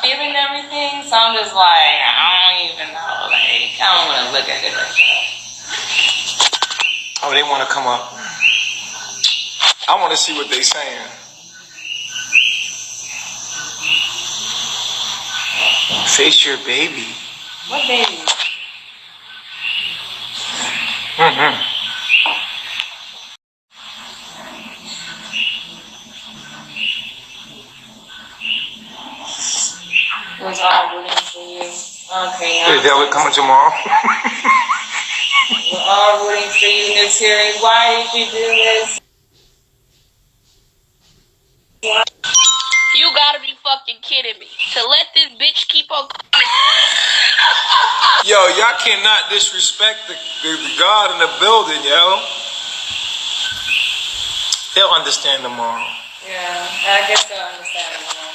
giving everything, so I'm just like, I don't even know. Like, I don't want to look at it like that. Oh, they want to come up. I want to see what they saying. Face your baby. What baby? It was all rooting for you. Okay, now. Is that coming tomorrow? We're all rooting for you, Neytiri. Why did you do this? You gotta be fucking kidding me. To let this bitch keep on coming. Yo, y'all cannot disrespect the God in the building, yo. They'll understand tomorrow. Yeah, I guess they'll understand tomorrow.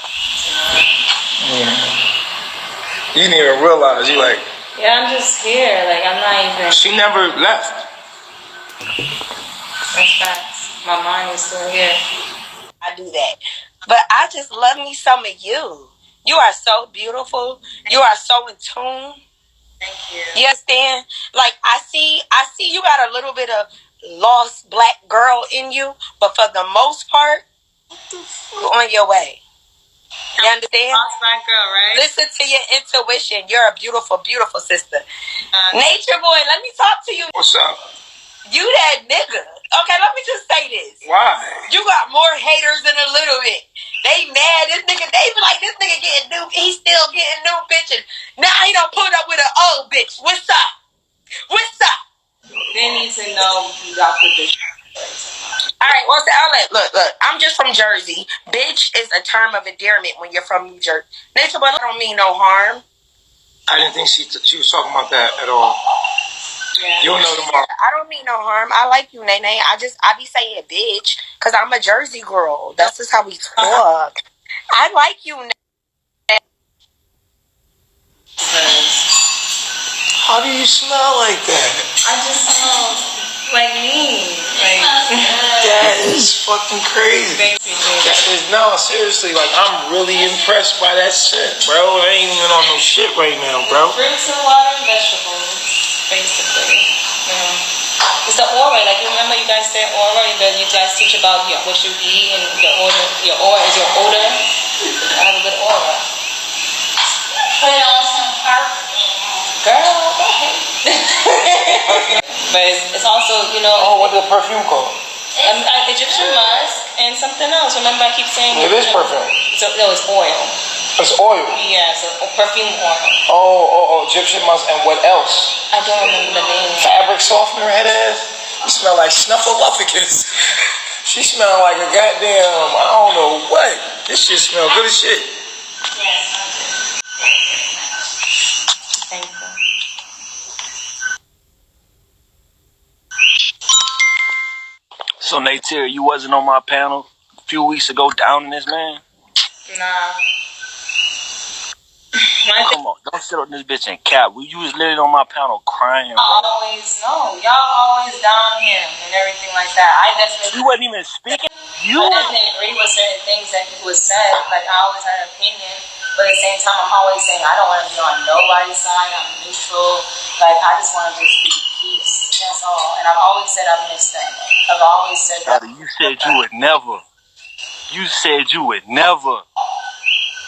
Yeah. You didn't even realize. You like. Yeah, I'm just here. Like, I'm not even. She never left. That's facts. My mind is still here. I do that. But I just love me some of you. You are so beautiful. You are so in tune. Thank you. You understand? Like, I see you got a little bit of lost black girl in you, but for the most part, you're on your way. You understand? Lost black girl, right? Listen to your intuition. You're a beautiful, beautiful sister. Nature boy, let me talk to you. What's up? You that nigga. Okay, let me just say this. Why? You got more haters than a little bit. They mad. This nigga, they be like, this nigga getting new. He's still getting new bitches. Now he done put up with an old bitch. What's up? What's up? They need to know you got the bitch. All right, what's the outlet? Look. I'm just from Jersey. Bitch is a term of endearment when you're from New Jersey. Nature boy, I don't mean no harm. I didn't think she was talking about that at all. Yeah. You'll know tomorrow. I don't mean no harm. I like you, Nene. I be saying bitch because I'm a Jersey girl. That's just how we talk. I like you, Nene. How do you smell like that? I just smell like me. Like, that is fucking crazy. That is, no, seriously, like, I'm really impressed by that shit, bro. I ain't even on no shit right now, bro. Fruits and water and vegetables, basically. Yeah. It's the aura. Like, you remember you guys said aura? You guys teach about what you eat and your aura is your odor. I have a good aura. Put on some perfume. Girl, go ahead. But it's also, you know. Oh, what the perfume called? Egyptian musk and something else. Remember, I keep saying it is perfume. No, it's oil. It's oil. Yeah, so perfume oil. Oh, Egyptian musk and what else? I don't remember the name. Fabric softener, head ass. You smell like snuffleupagus. She smell like a goddamn, I don't know what. This shit smell good as shit. Yes. Thank you. So, Neytiri, you wasn't on my panel a few weeks ago down in this, man? Nah. Come on, don't sit on this bitch and cap. You was literally on my panel crying, bro. Y'all always down him and everything like that. I definitely. You wasn't even speaking. I definitely agree with certain things that was said. Like, I always had an opinion, but at the same time, I'm always saying I don't want to be on nobody's side. I'm neutral. Like, I just want to just be peace. That's all. And I've always said I'm mixed up. I've always said that. You said you would never. You said you would never.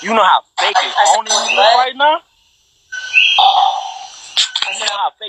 You know how fake it is right now? I You know how fake it